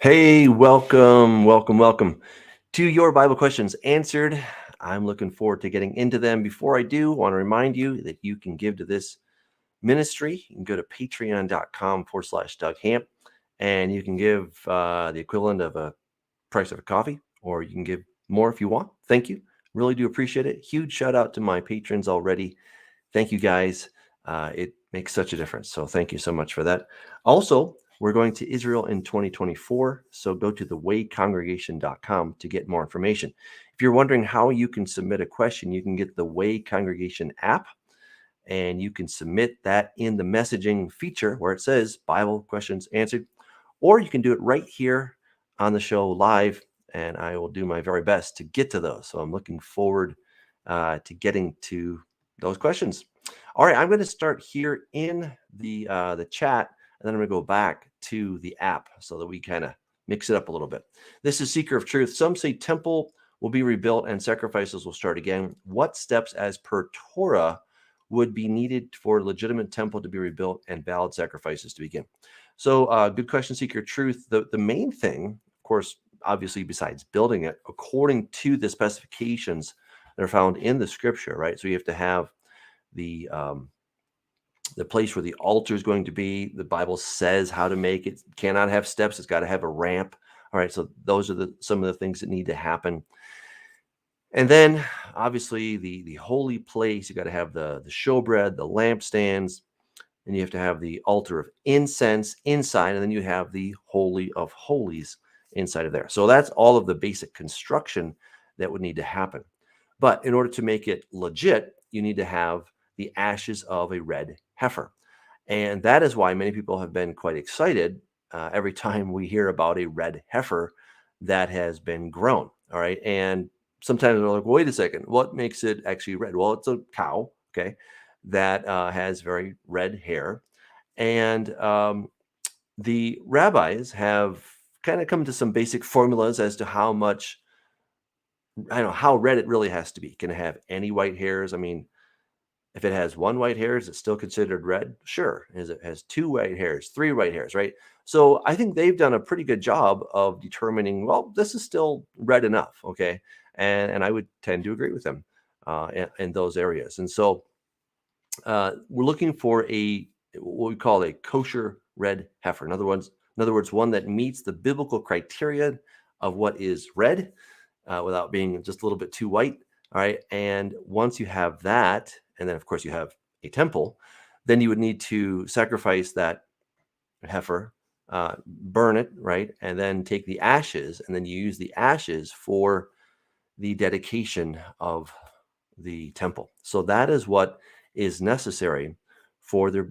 Hey, welcome to your Bible questions answered. I'm looking forward to getting into them. Before I do, I want to remind you that you can give to this ministry. You can go to patreon.com/Doug Hamp, and you can give the equivalent of a price of a coffee, or you can give more if you want. Thank you. Really do appreciate it. Huge shout out to my patrons already. Thank you guys. It makes such a difference. So thank you so much for that. Also, we're going to Israel in 2024. So go to thewaycongregation.com to get more information. If you're wondering how you can submit a question, you can get the Way Congregation app and you can submit that in the messaging feature where it says Bible questions answered, or you can do it right here on the show live. And I will do my very best to get to those. So I'm looking forward to getting to those questions. All right, I'm going to start here in the chat, and then I'm going to go back to the app so that we kind of mix it up a little bit. This is Seeker of Truth. Some say temple will be rebuilt and sacrifices will start again. What steps, as per Torah, would be needed for legitimate temple to be rebuilt and valid sacrifices to begin? So, good question, Seeker of Truth. The main thing, of course, obviously, besides building it, according to the specifications that are found in the Scripture, right? So you have to have the place where the altar is going to be. The Bible says how to make it. Cannot have steps. It's got to have a ramp. All right. So those are some of the things that need to happen. And then obviously the holy place. You got to have the showbread, the lampstands, and you have to have the altar of incense inside, and then you have the Holy of Holies inside of there. So that's all of the basic construction that would need to happen. But in order to make it legit, you need to have the ashes of a red heifer. And that is why many people have been quite excited every time we hear about a red heifer that has been grown. All right. And sometimes they're like, wait a second, what makes it actually red? Well, it's a cow. Okay. That has very red hair. And the rabbis have kind of come to some basic formulas as to how much, I don't know, how red it really has to be. Can it have any white hairs? I mean, if it has one white hair, is it still considered red? Sure. Is it has two white hairs, three white hairs, right? So I think they've done a pretty good job of determining, well, this is still red enough. Okay. And I would tend to agree with them in those areas. And so we're looking for what we call a kosher red heifer. In other words, one that meets the biblical criteria of what is red without being just a little bit too white. All right. And once you have that, and then of course you have a temple, then you would need to sacrifice that heifer, burn it, right? And then take the ashes, and then you use the ashes for the dedication of the temple. So that is what is necessary for there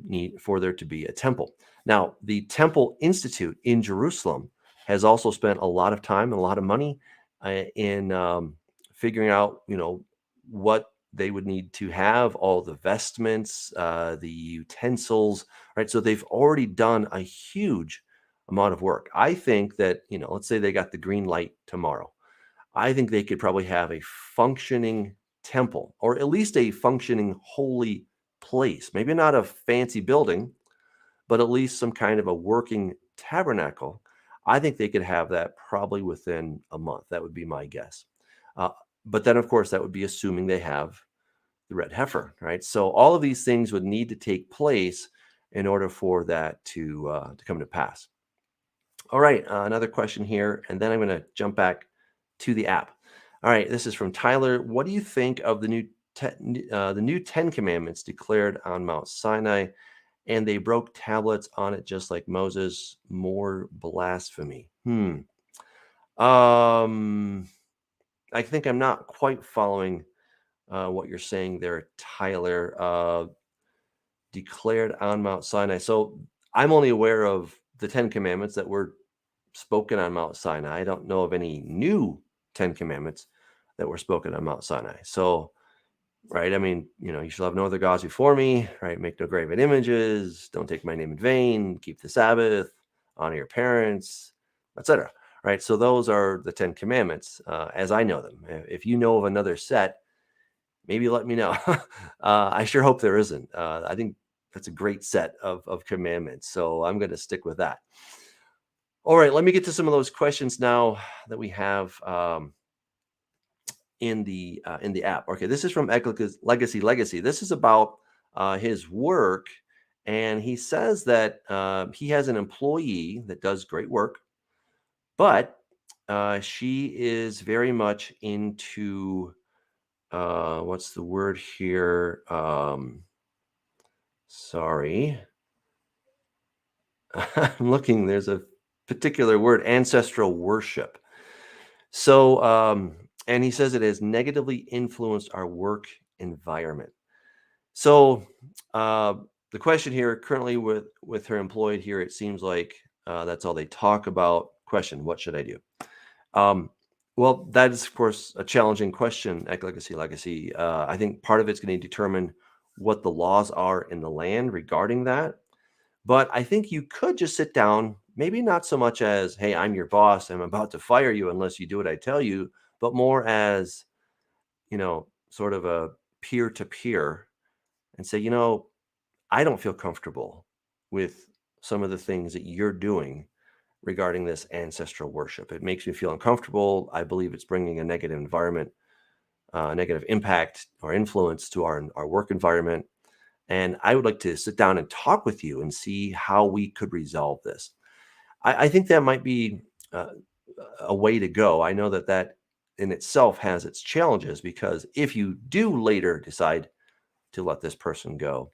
to be a temple. Now, the Temple Institute in Jerusalem has also spent a lot of time and a lot of money in figuring out, what they would need to have, all the vestments, the utensils, right? So they've already done a huge amount of work. I think that, let's say they got the green light tomorrow. I think they could probably have a functioning temple, or at least a functioning holy place. Maybe not a fancy building, but at least some kind of a working tabernacle. I think they could have that probably within a month. That would be my guess. Uh, but then, of course, that would be assuming they have the red heifer, right? So all of these things would need to take place in order for that to come to pass. All right, another question here, and then I'm going to jump back to the app. All right, this is from Tyler. What do you think of the new 10 Commandments declared on Mount Sinai, and they broke tablets on it just like Moses? More blasphemy. I think I'm not quite following what you're saying there, Tyler. Declared on Mount Sinai. So I'm only aware of the 10 Commandments that were spoken on Mount Sinai. I don't know of any new 10 Commandments that were spoken on Mount Sinai. So, right, I mean, you shall have no other gods before me, right? Make no graven images, don't take my name in vain, keep the Sabbath, honor your parents, etc. Right? So those are the 10 Commandments as I know them. If you know of another set, maybe let me know. I sure hope there isn't. I think that's a great set of commandments. So I'm going to stick with that. All right, let me get to some of those questions now that we have in the app. Okay, this is from Legacy. This is about his work, and he says that he has an employee that does great work, but she is very much into what's the word here? Sorry, I'm looking. There's a particular word, ancestral worship. So, and he says it has negatively influenced our work environment. So, uh, the question here currently with her employed here, it seems like that's all they talk about. Question: what should I do? Um, well, that is of course a challenging question. Legacy. I think part of it's going to determine what the laws are in the land regarding that. But I think you could just sit down, maybe not so much as, hey, I'm your boss, I'm about to fire you unless you do what I tell you, but more as, sort of a peer to peer and say, I don't feel comfortable with some of the things that you're doing regarding this ancestral worship. It makes me feel uncomfortable. I believe it's bringing a negative environment, negative impact or influence to our work environment. And I would like to sit down and talk with you and see how we could resolve this. I think that might be uh, a way to go. I know that that in itself has its challenges because if you do later decide to let this person go,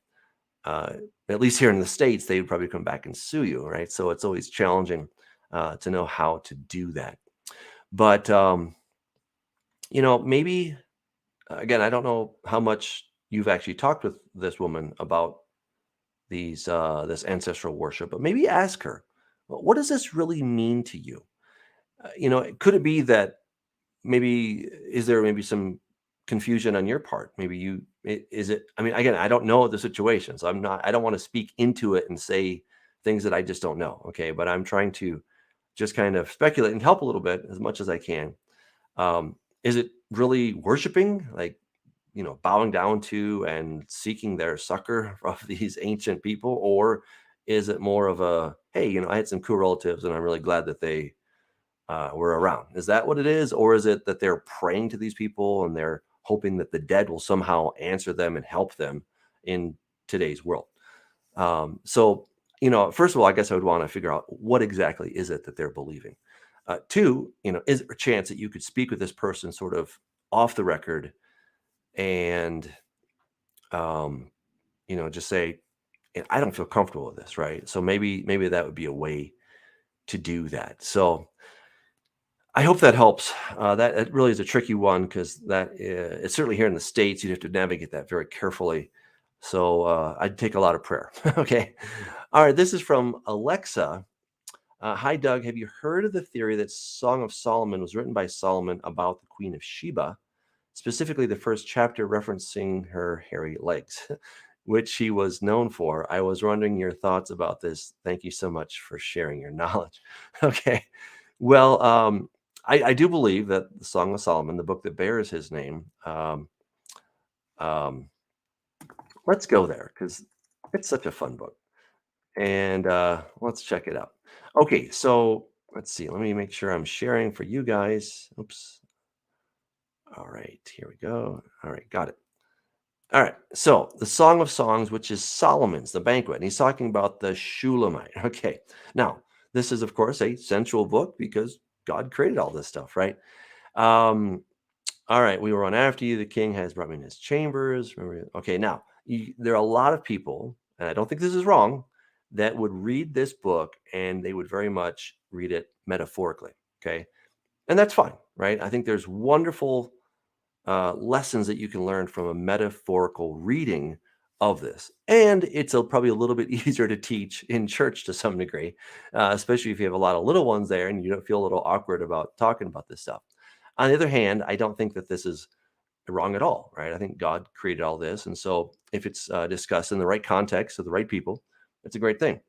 uh, at least here in the States, they would probably come back and sue you, right? So it's always challenging to know how to do that. But, maybe, again, I don't know how much you've actually talked with this woman about this ancestral worship, but maybe ask her, what does this really mean to you? Could it be that maybe is there maybe some confusion on your part? Maybe is it? I mean, again, I don't know the situation, so I don't want to speak into it and say things that I just don't know. Okay, but I'm trying to just kind of speculate and help a little bit as much as I can. Is it really worshiping, like bowing down to and seeking their succor of these ancient people, or is it more of a, hey, I had some cool relatives and I'm really glad that they were around? Is that what it is? Or is it that they're praying to these people and they're hoping that the dead will somehow answer them and help them in today's world? So, first of all, I guess I would want to figure out what exactly is it that they're believing. Two, is there a chance that you could speak with this person sort of off the record and, um, just say, I don't feel comfortable with this, right? So maybe that would be a way to do that. So I hope that helps. That it really is a tricky one because that it's certainly here in the States. You'd have to navigate that very carefully. So I'd take a lot of prayer. Okay. All right. This is from Alexa. Hi, Doug. Have you heard of the theory that Song of Solomon was written by Solomon about the Queen of Sheba, specifically the first chapter referencing her hairy legs, which she was known for? I was wondering your thoughts about this. Thank you so much for sharing your knowledge. Okay. Well, I do believe that the Song of Solomon, the book that bears his name, um, let's go there because it's such a fun book. And let's check it out. Okay, so let's see. Let me make sure I'm sharing for you guys. Oops. All right, here we go. All right, got it. All right, so the Song of Songs, which is Solomon's, the banquet, and he's talking about the Shulamite. Okay, now this is, of course, a sensual book because God created all this stuff, right? Um, all right, we will run after you. The king has brought me in his chambers. Okay, now there are a lot of people, and I don't think this is wrong, that would read this book and they would very much read it metaphorically. Okay, and that's fine, right? I think there's wonderful lessons that you can learn from a metaphorical reading of this, and it's probably a little bit easier to teach in church to some degree, especially if you have a lot of little ones there and you don't feel a little awkward about talking about this stuff. On the other hand, I don't think that this is wrong at all, right? I think God created all this. And so if it's discussed in the right context of the right people, it's a great thing.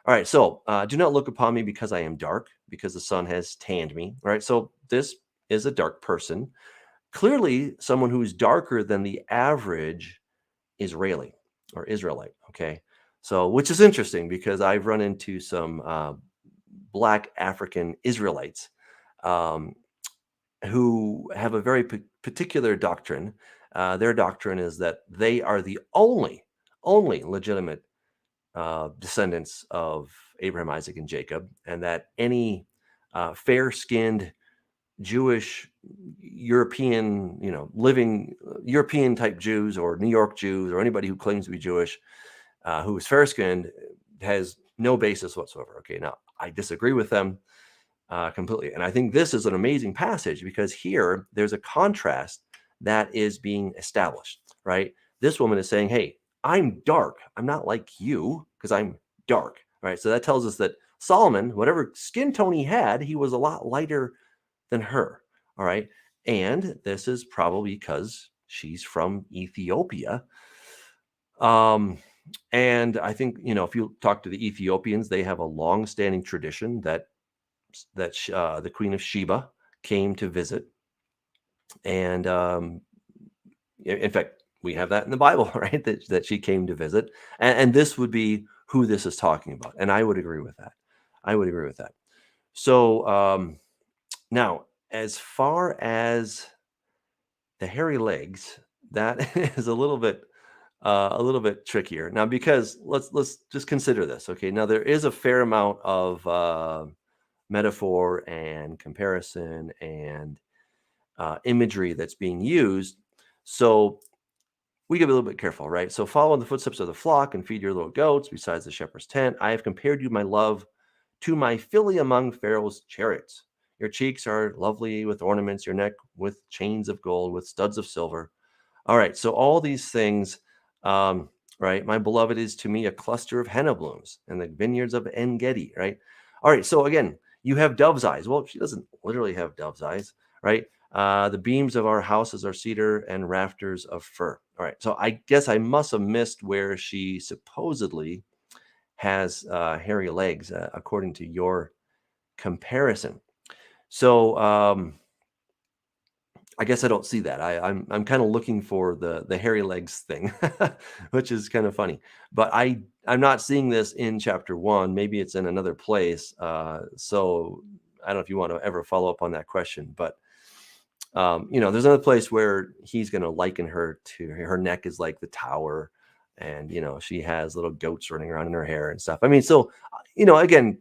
All right. So do not look upon me because I am dark, because the sun has tanned me. All right. So this is a dark person, clearly someone who's darker than the average Israeli or Israelite. Okay. So, which is interesting because I've run into some Black African Israelites um, who have a very particular doctrine. Their doctrine is that they are the only legitimate descendants of Abraham, Isaac, and Jacob, and that any fair-skinned Jewish, European, living European type Jews or New York Jews or anybody who claims to be Jewish, who is fair-skinned, has no basis whatsoever. Okay, now I disagree with them completely, and I think this is an amazing passage because here there's a contrast that is being established. Right, this woman is saying, "Hey, I'm dark. I'm not like you because I'm dark." Right, so that tells us that Solomon, whatever skin tone he had, he was a lot lighter than her. All right. And this is probably because she's from Ethiopia. Um, and I think, if you talk to the Ethiopians, they have a long-standing tradition that the Queen of Sheba came to visit. And in fact, we have that in the Bible, right? That she came to visit. And this would be who this is talking about. And I would agree with that. I would agree with that. So now, as far as the hairy legs, that is a little bit trickier. Now, because let's just consider this. Okay, now there is a fair amount of metaphor and comparison and imagery that's being used. So we gotta be a little bit careful, right? So follow in the footsteps of the flock and feed your little goats besides the shepherd's tent. I have compared you, my love, to my filly among Pharaoh's chariots. Your cheeks are lovely with ornaments, your neck with chains of gold, with studs of silver. All right, so all these things, um, right? My beloved is to me a cluster of henna blooms and the vineyards of En Gedi, right? All right, so again, you have dove's eyes. Well, she doesn't literally have dove's eyes, right? The beams of our houses are cedar and rafters of fir. All right, so I guess I must have missed where she supposedly has hairy legs, according to your comparison. So I guess I don't see that. I'm kind of looking for the hairy legs thing, which is kind of funny. But I'm not seeing this in chapter 1. Maybe it's in another place. So I don't know if you want to ever follow up on that question, but there's another place where he's going to liken her to her neck is like the tower, and she has little goats running around in her hair and stuff. I mean, so again,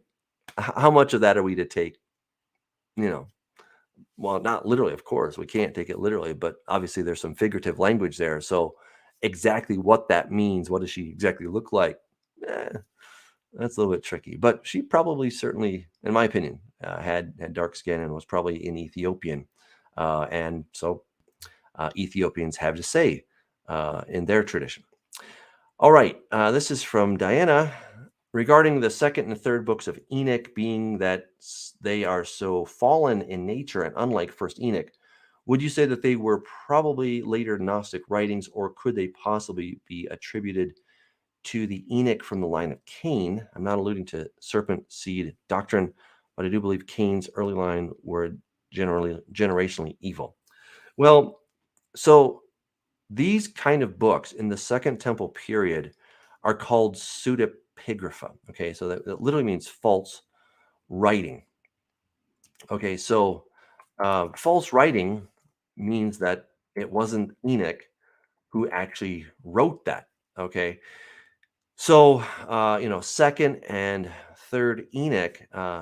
how much of that are we to take? Well, not literally, of course, we can't take it literally, but obviously there's some figurative language there. So exactly what that means, what does she exactly look like? That's a little bit tricky. But she probably, certainly, in my opinion, had dark skin and was probably an Ethiopian, and so Ethiopians have to say in their tradition. All right, this is from Diana. Regarding the second and third books of Enoch, being that they are so fallen in nature and unlike first Enoch, would you say that they were probably later Gnostic writings, or could they possibly be attributed to the Enoch from the line of Cain? I'm not alluding to serpent seed doctrine, but I do believe Cain's early line were generationally evil. Well, so these kind of books in the Second Temple period are called pseudepigrapha. Okay, so that literally means false writing. Okay, so false writing means that it wasn't Enoch who actually wrote that. Okay, so second and third Enoch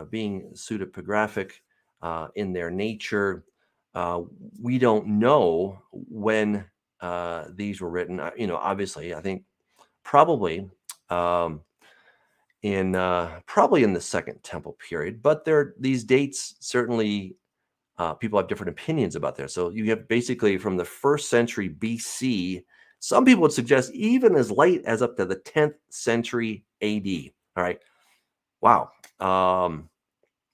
being pseudepigraphic in their nature, we don't know when these were written. Obviously, I think probably in the Second Temple period, but these dates certainly people have different opinions about there. So you have basically from the 1st century BC. Some people would suggest even as late as up to the 10th century AD. All right, wow,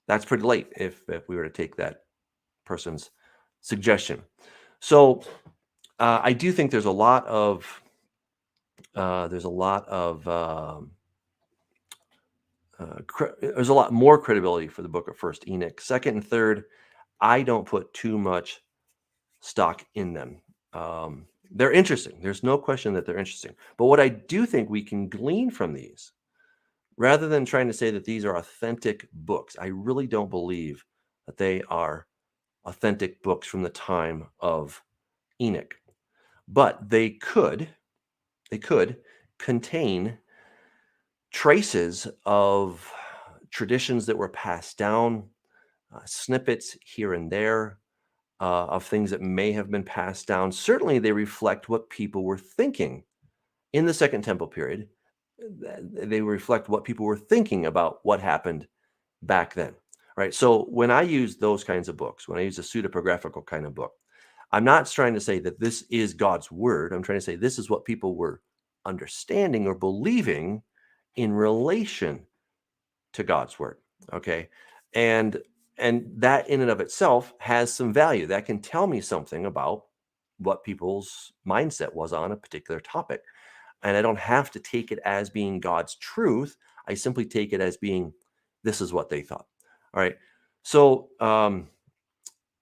that's pretty late if we were to take that person's suggestion. So I do think there's a lot more credibility for the book of First Enoch. Second and third, I don't put too much stock in them. They're interesting. There's no question that they're interesting. But what I do think we can glean from these rather than trying to say that these are authentic books, I really don't believe that they are authentic books from the time of Enoch. But they could contain traces of traditions that were passed down, snippets here and there of things that may have been passed down. Certainly, they reflect what people were thinking in the Second Temple period. They reflect what people were thinking about what happened back then, right? So when I use those kinds of books, when I use a pseudepigraphical kind of book, I'm not trying to say that this is God's word. I'm trying to say this is what people were understanding or believing in relation to God's word. Okay. And that in and of itself has some value. That can tell me something about what people's mindset was on a particular topic. And I don't have to take it as being God's truth. I simply take it as being this is what they thought. All right. So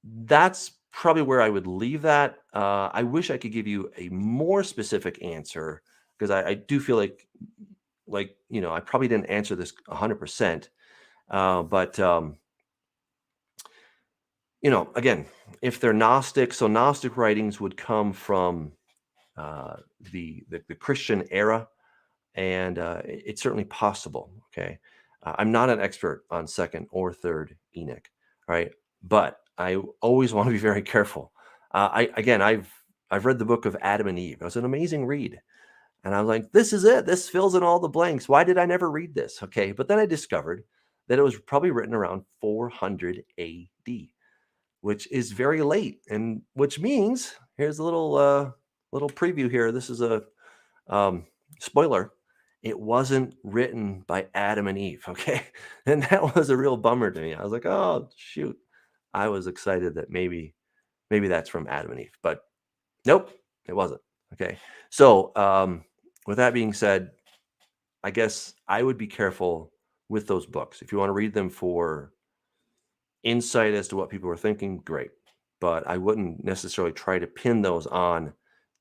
that's probably where I would leave that. I wish I could give you a more specific answer because I do feel like I probably didn't answer this 100%. But again, if they're Gnostic, so Gnostic writings would come from the Christian era, and it's certainly possible. Okay, I'm not an expert on second or third Enoch, right? But I always want to be very careful. I've read the book of Adam and Eve. It was an amazing read. And I was like, this is it. This fills in all the blanks. Why did I never read this? Okay. But then I discovered that it was probably written around 400 AD, which is very late. And which means here's a little preview here. This is a spoiler. It wasn't written by Adam and Eve. Okay. And that was a real bummer to me. I was like, oh, shoot. I was excited that maybe that's from Adam and Eve, but nope, it wasn't. Okay. So, with that being said, I guess I would be careful with those books. If you want to read them for insight as to what people were thinking, great. But I wouldn't necessarily try to pin those on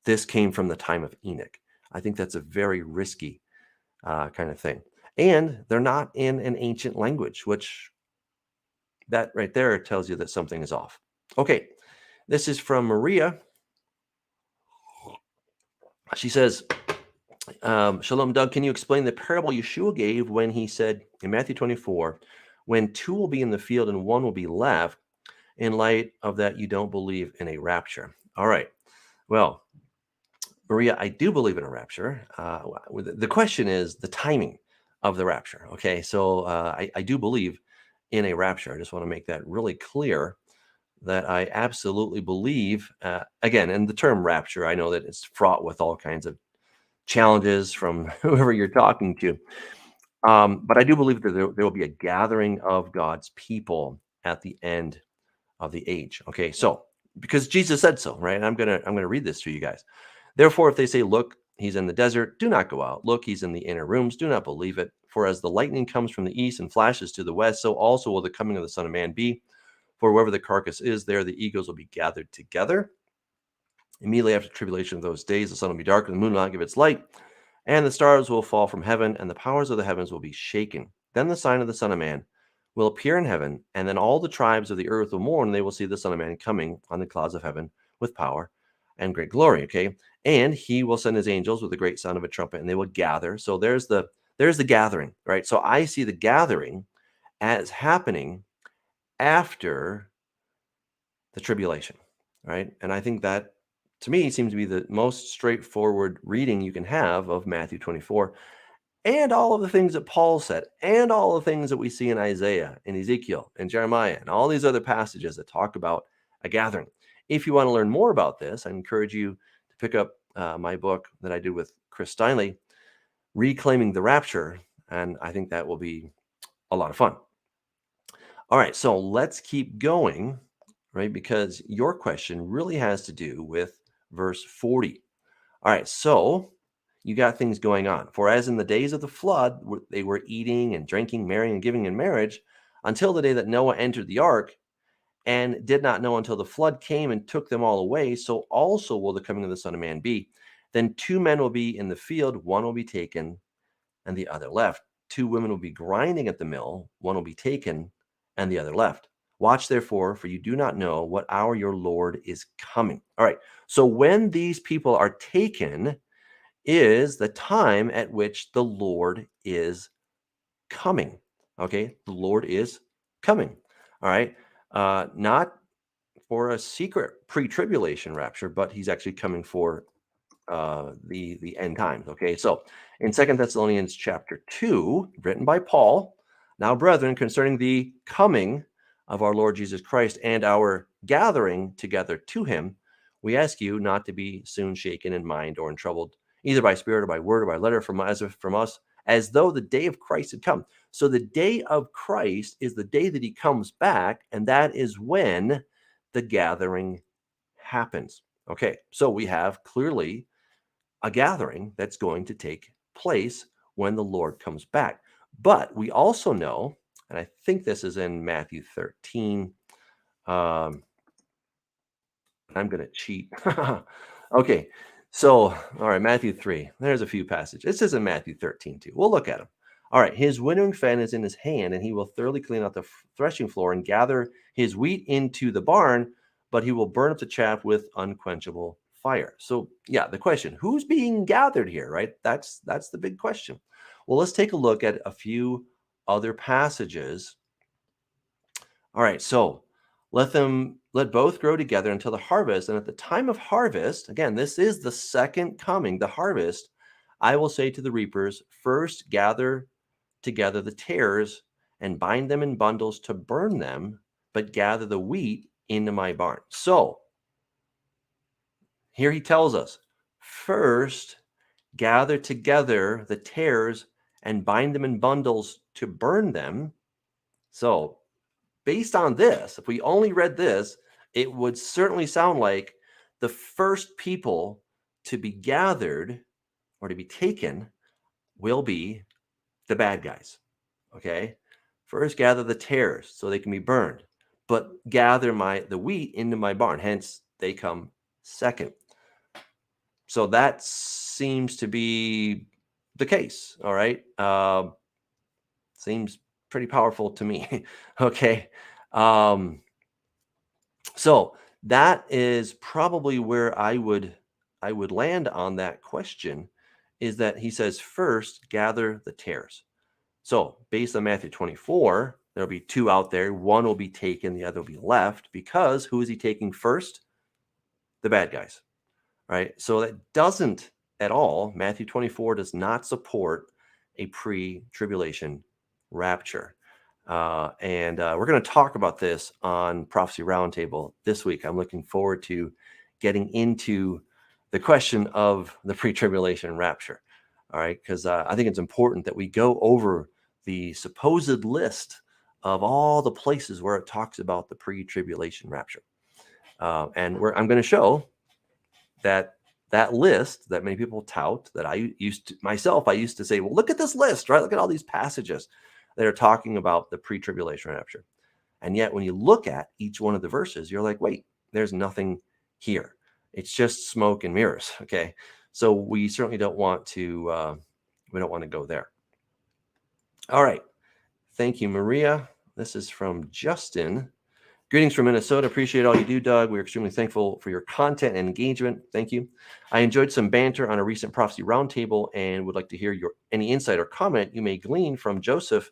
this came from the time of Enoch. I think that's a very risky kind of thing. And they're not in an ancient language, which that right there tells you that something is off. Okay. This is from Maria. She says, Shalom, Doug, can you explain the parable Yeshua gave when he said in Matthew 24, when two will be in the field and one will be left, in light of that, you don't believe in a rapture? All right. Well, Maria, I do believe in a rapture. The question is the timing of the rapture. Okay. So I do believe in a rapture. I just want to make that really clear that I absolutely believe, again, and the term rapture, I know that it's fraught with all kinds of challenges from whoever you're talking to. But I do believe that there will be a gathering of God's people at the end of the age. Okay, so because Jesus said so, right? And I'm gonna read this to you guys. Therefore, if they say, "Look, he's in the desert," do not go out. Look, he's in the inner rooms. Do not believe it. For as the lightning comes from the east and flashes to the west, so also will the coming of the Son of Man be. For wherever the carcass is, there the eagles will be gathered together. Immediately after the tribulation of those days, the sun will be dark, and the moon will not give its light, and the stars will fall from heaven, and the powers of the heavens will be shaken. Then the sign of the Son of Man will appear in heaven, and then all the tribes of the earth will mourn, and they will see the Son of Man coming on the clouds of heaven with power and great glory. Okay, and he will send his angels with a great sound of a trumpet, and they will gather. So there's the gathering, right? So I see the gathering as happening after the tribulation, right? And I think that, to me, seems to be the most straightforward reading you can have of Matthew 24 and all of the things that Paul said and all the things that we see in Isaiah and Ezekiel and Jeremiah and all these other passages that talk about a gathering. If you want to learn more about this, I encourage you to pick up my book that I did with Chris Steinley, Reclaiming the Rapture, and I think that will be a lot of fun. All right, so let's keep going, right? Because your question really has to do with verse 40. All right, so you got things going on. For as in the days of the flood, they were eating and drinking, marrying and giving in marriage until the day that Noah entered the ark, and did not know until the flood came and took them all away, so also will the coming of the Son of Man be. Then two men will be in the field, one will be taken and the other left. 2 women will be grinding at the mill, one will be taken and the other left. Watch therefore, for you do not know what hour your Lord is coming. All right. So when these people are taken is the time at which the Lord is coming. Okay. The Lord is coming. All right. Not for a secret pre-tribulation rapture, but he's actually coming for the end times. Okay, so in Second Thessalonians chapter 2, written by Paul, now brethren, concerning the coming of our Lord Jesus Christ and our gathering together to him, we ask you not to be soon shaken in mind or in troubled, either by spirit or by word or by letter from us, as though the day of Christ had come. So the day of Christ is the day that he comes back, and that is when the gathering happens. Okay, so we have clearly a gathering that's going to take place when the Lord comes back. But we also know, and I think this is in Matthew 13. I'm going to cheat. Okay, so, all right, Matthew 3. There's a few passages. This is in Matthew 13 too. We'll look at them. All right, his winnowing fan is in his hand, and he will thoroughly clean out the threshing floor and gather his wheat into the barn, but he will burn up the chaff with unquenchable fire. So, yeah, the question, who's being gathered here, right? That's the big question. Well, let's take a look at a few other passages. All right, so let both grow together until the harvest, and at the time of harvest, again, this is the second coming, the harvest, I will say to the reapers, first gather together the tares and bind them in bundles to burn them, but gather the wheat into my barn. So here he tells us, first gather together the tares and bind them in bundles to burn them. So based on this, if we only read this, it would certainly sound like the first people to be gathered or to be taken will be the bad guys. Okay. First gather the tares so they can be burned, but gather the wheat into my barn. Hence, they come second. So that seems to be the case. All right. Seems pretty powerful to me. Okay. So that is probably where I would land on that question, is that he says first gather the tares. So based on Matthew 24, there'll be 2 out there. One will be taken, the other will be left, because who is he taking first? The bad guys, right? So that doesn't at all, Matthew 24 does not support a pre-tribulation rapture. And we're going to talk about this on Prophecy Roundtable this week. I'm looking forward to getting into the question of the pre-tribulation rapture. All right, because I think it's important that we go over the supposed list of all the places where it talks about the pre-tribulation rapture. And I'm going to show that list that many people tout, that I used to say, well, look at this list, right? Look at all these passages that are talking about the pre-tribulation rapture. And yet when you look at each one of the verses, you're like, wait, there's nothing here. It's just smoke and mirrors. Okay. So we certainly don't want to go there. All right. Thank you, Maria. This is from Justin. Greetings from Minnesota. Appreciate all you do, Doug. We're extremely thankful for your content and engagement. Thank you. I enjoyed some banter on a recent prophecy roundtable and would like to hear any insight or comment you may glean from Joseph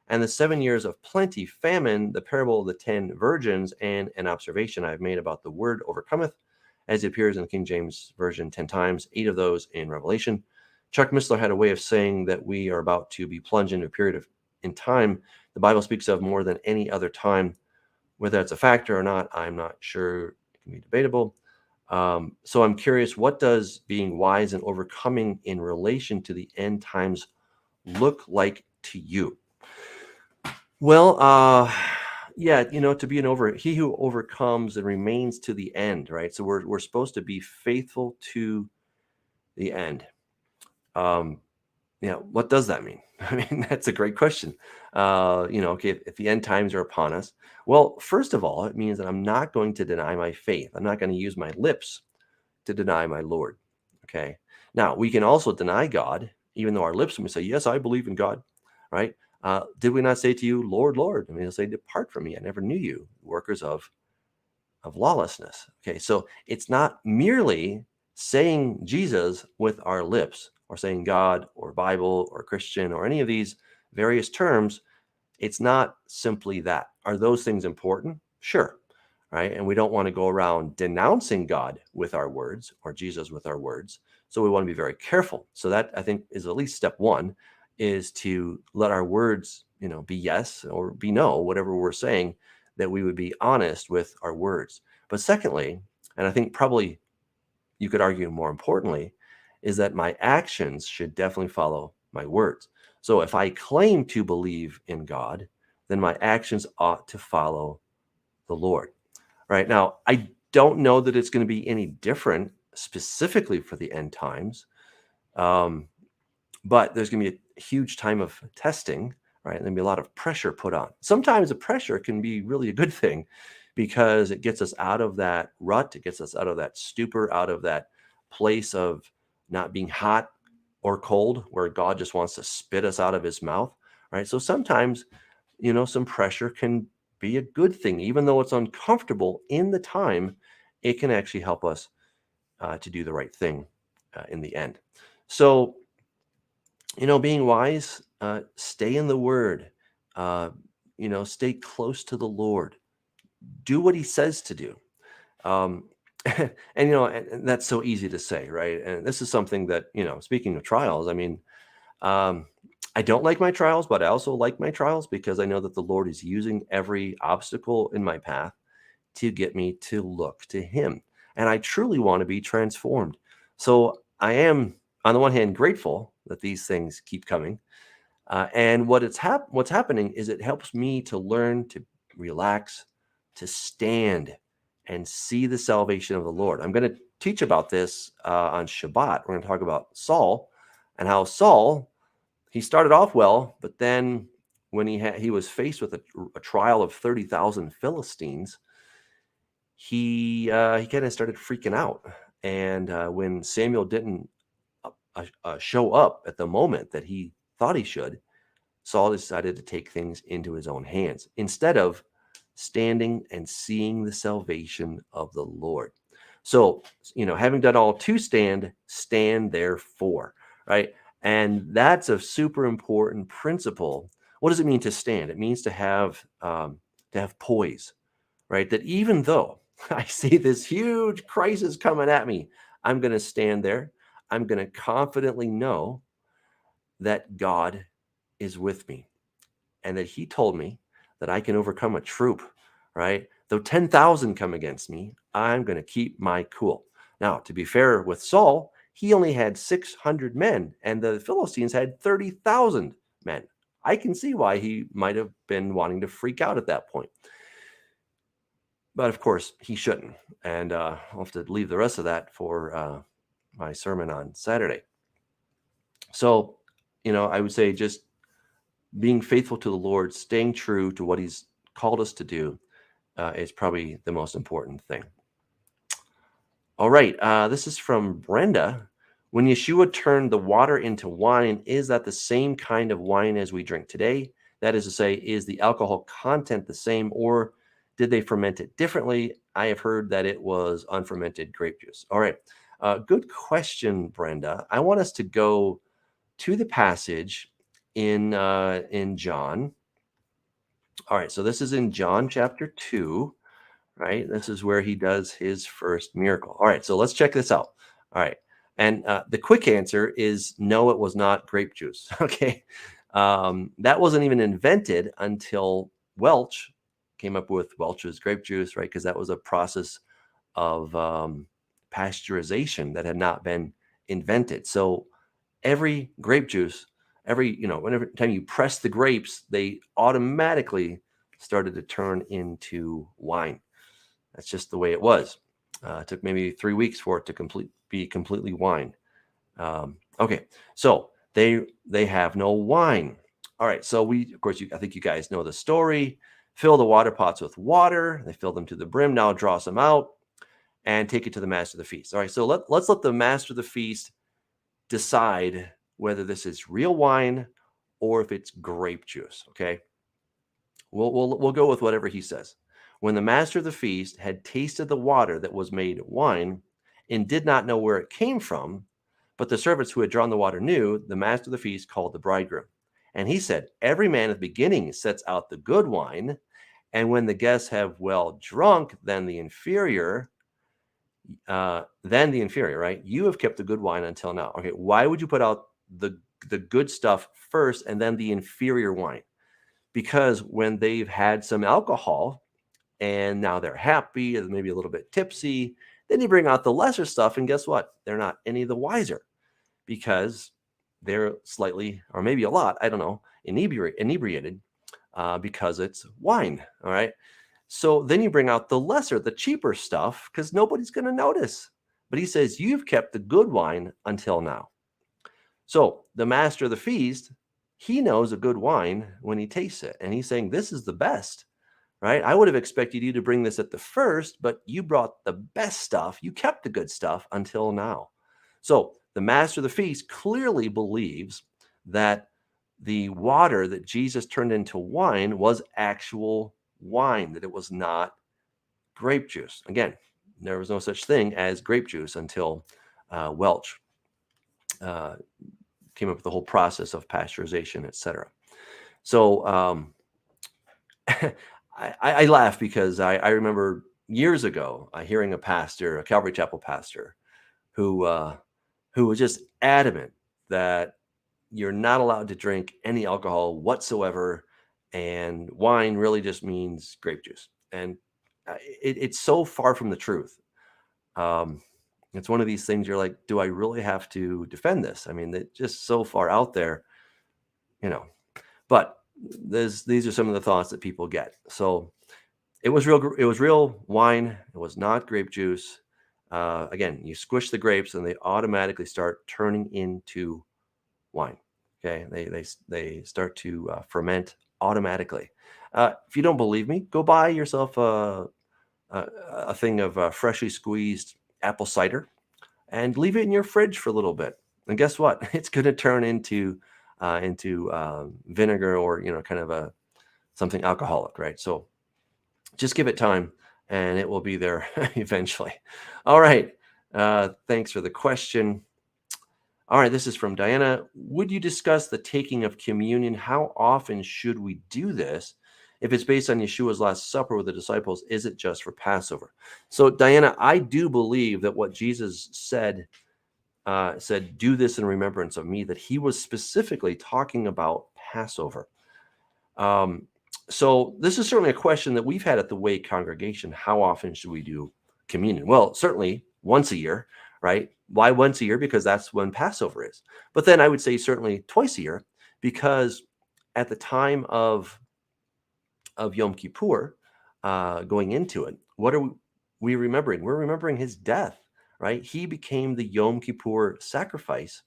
and the 7 years of plenty, famine, the parable of the 10 virgins, and an observation I've made about the word overcometh, as it appears in the King James Version 10 times, 8 of those in Revelation. Chuck Missler had a way of saying that we are about to be plunged into a period in time the Bible speaks of more than any other time. Whether that's a factor or not, I'm not sure. It can be debatable. So I'm curious, what does being wise and overcoming in relation to the end times look like to you? Well, yeah, to be he who overcomes and remains to the end, right? So we're supposed to be faithful to the end. What does that mean? I mean, that's a great question. Okay, if the end times are upon us, well, first of all, it means that I'm not going to deny my faith. I'm not going to use my lips to deny my Lord. Okay. Now, we can also deny God, even though our lips may say, yes, I believe in God. right? Did we not say to you, Lord, Lord? I mean, he'll say, depart from me. I never knew you, workers of lawlessness. Okay, so it's not merely saying Jesus with our lips or saying God or Bible or Christian or any of these various terms. It's not simply that. Are those things important? Sure. Right. And we don't want to go around denouncing God with our words or Jesus with our words. So we want to be very careful. So that, I think, is at least step one, is to let our words, be yes or be no, whatever we're saying, that we would be honest with our words. But secondly, and I think probably you could argue more importantly, is that my actions should definitely follow my words. So if I claim to believe in God, then my actions ought to follow the Lord. Right now, I don't know that it's going to be any different specifically for the end times, but there's going to be a huge time of testing, right? And there'll be a lot of pressure put on. Sometimes the pressure can be really a good thing because it gets us out of that rut. It gets us out of that stupor, out of that place of not being hot or cold, where God just wants to spit us out of his mouth, right? So sometimes, some pressure can be a good thing, even though it's uncomfortable in the time. It can actually help us to do the right thing in the end. So, being wise, stay in the word, stay close to the Lord, do what he says to do. And that's so easy to say, right? And this is something that, speaking of trials, I mean, I don't like my trials, but I also like my trials because I know that the Lord is using every obstacle in my path to get me to look to him. And I truly want to be transformed. So I am, on the one hand, grateful that these things keep coming. And what's happening is it helps me to learn to relax, to stand and see the salvation of the Lord. I'm going to teach about this on Shabbat. We're going to talk about Saul and how Saul, he started off well, but then when he was faced with a trial of 30,000 Philistines, he kind of started freaking out. And when Samuel didn't show up at the moment that he thought he should, Saul decided to take things into his own hands instead of standing and seeing the salvation of the Lord. So, having done all to stand, stand therefore, right? And that's a super important principle. What does it mean to stand? It means to have poise, right? That even though I see this huge crisis coming at me, I'm going to stand there. I'm going to confidently know that God is with me and that he told me that I can overcome a troop, right? Though 10,000 come against me, I'm going to keep my cool. Now, to be fair with Saul, he only had 600 men and the Philistines had 30,000 men. I can see why he might have been wanting to freak out at that point. But of course, he shouldn't. And I'll have to leave the rest of that for my sermon on Saturday. So, I would say just being faithful to the Lord, staying true to what he's called us to do is probably the most important thing. All right. This is from Brenda. When Yeshua turned the water into wine, is that the same kind of wine as we drink today? That is to say, is the alcohol content the same, or did they ferment it differently? I have heard that it was unfermented grape juice. All right. Good question, Brenda. I want us to go to the passage in John. All right, so this is in John chapter 2, right? This is where he does his first miracle. All right, so let's check this out. All right, and the quick answer is no, it was not grape juice. Okay, that wasn't even invented until Welch came up with Welch's grape juice, right? Because that was a process of pasteurization that had not been invented. So every grape juice, whenever time you press the grapes, they automatically started to turn into wine. That's just the way it was. It took maybe 3 weeks for it to be completely wine. Okay, so they have no wine. All right, so I think you guys know the story. Fill the water pots with water. They fill them to the brim. Now draw some out and take it to the master of the feast. All right, so let's let the master of the feast decide whether this is real wine or if it's grape juice. Okay, we'll go with whatever he says. When the master of the feast had tasted the water that was made wine, and did not know where it came from, but the servants who had drawn the water knew, the master of the feast called the bridegroom. And he said, every man at the beginning sets out the good wine, and when the guests have well drunk, then the inferior, right? You have kept the good wine until now. Okay, why would you put out the good stuff first and then the inferior wine? Because when they've had some alcohol and now they're happy and maybe a little bit tipsy, then you bring out the lesser stuff, and guess what? They're not any the wiser because they're slightly, or maybe a lot, I don't know, inebriated because it's wine. All right. So then you bring out the lesser, the cheaper stuff, because nobody's going to notice. But he says, you've kept the good wine until now. So the master of the feast, he knows a good wine when he tastes it. And he's saying, this is the best, right? I would have expected you to bring this at the first, but you brought the best stuff. You kept the good stuff until now. So the master of the feast clearly believes that the water that Jesus turned into wine was actual wine, that it was not grape juice. Again, there was no such thing as grape juice until Welch came up with the whole process of pasteurization, etc. So I laugh because I remember years ago hearing a pastor, a Calvary Chapel pastor, who was just adamant that you're not allowed to drink any alcohol whatsoever, and wine really just means grape juice. And it's so far from the truth. It's one of these things you're like, do I really have to defend this? I mean, it's just so far out there, but these are some of the thoughts that people get. So it was real wine. It was not grape juice. Again, you squish the grapes and they automatically start turning into wine. Okay, they start to ferment automatically. If you don't believe me, go buy yourself a thing of freshly squeezed apple cider and leave it in your fridge for a little bit. And guess what? It's going to turn into vinegar, or kind of something alcoholic, right? So just give it time, and it will be there eventually. All right. Thanks for the question. All right, this is from Diana. Would you discuss the taking of communion? How often should we do this? If it's based on Yeshua's Last Supper with the disciples, is it just for Passover? So, Diana, I do believe that what Jesus said, do this in remembrance of me, that he was specifically talking about Passover. So this is certainly a question that we've had at the Way congregation. How often should we do communion? Well, certainly once a year, right? Why once a year? Because that's when Passover is. But then I would say certainly twice a year, because at the time of Yom Kippur, going into it, what are we remembering? We're remembering his death, right? He became the Yom Kippur sacrifice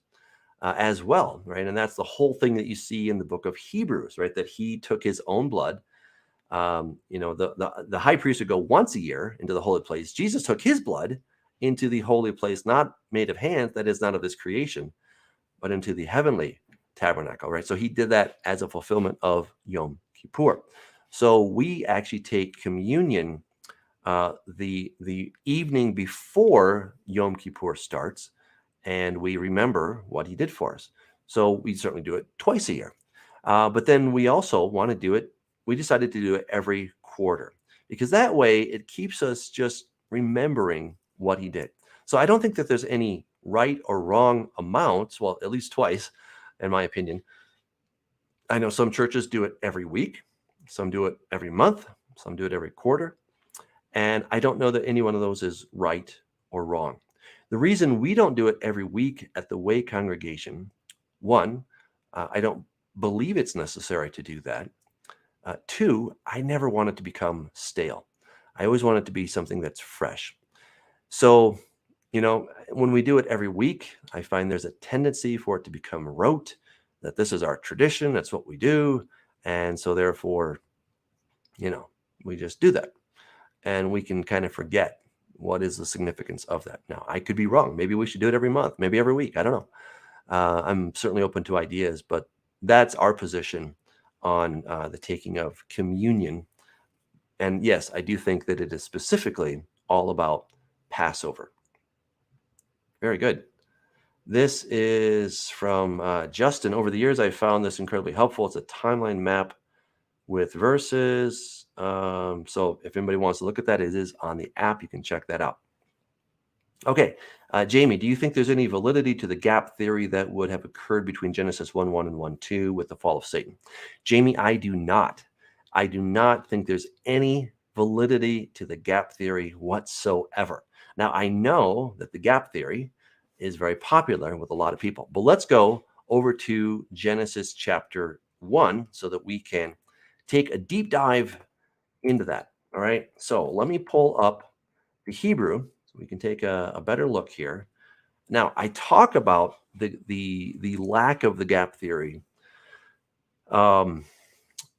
as well, right? And that's the whole thing that you see in the book of Hebrews, right? That he took his own blood. The high priest would go once a year into the holy place. Jesus took his blood into the holy place, not made of hands, that is not of this creation, but into the heavenly tabernacle, right? So he did that as a fulfillment of Yom Kippur. So we actually take communion the evening before Yom Kippur starts, and we remember what he did for us. So we certainly do it twice a year. But then we also want to do it, we decided to do it every quarter, because that way it keeps us just remembering what he did. So I don't think that there's any right or wrong amounts, well, at least twice, in my opinion. I know some churches do it every week, some do it every month, some do it every quarter. And I don't know that any one of those is right or wrong. The reason we don't do it every week at the Way congregation, one, I don't believe it's necessary to do that. Two, I never want it to become stale. I always want it to be something that's fresh. So, when we do it every week, I find there's a tendency for it to become rote, that this is our tradition, that's what we do. And so therefore, we just do that. And we can kind of forget what is the significance of that. Now, I could be wrong. Maybe we should do it every month, maybe every week. I don't know. I'm certainly open to ideas, but that's our position on the taking of communion. And yes, I do think that it is specifically all about Passover. Very good. This is from Justin. Over the years, I found this incredibly helpful. It's a timeline map with verses. So if anybody wants to look at that, it is on the app. You can check that out. Okay, Jamie, do you think there's any validity to the gap theory that would have occurred between Genesis 1:1 and 1:2 with the fall of Satan? Jamie, I do not. I do not think there's any validity to the gap theory whatsoever. Now, I know that the gap theory is very popular with a lot of people, but let's go over to Genesis chapter 1 so that we can take a deep dive into that. All right, so let me pull up the Hebrew so we can take a better look here. Now, I talk about the lack of the gap theory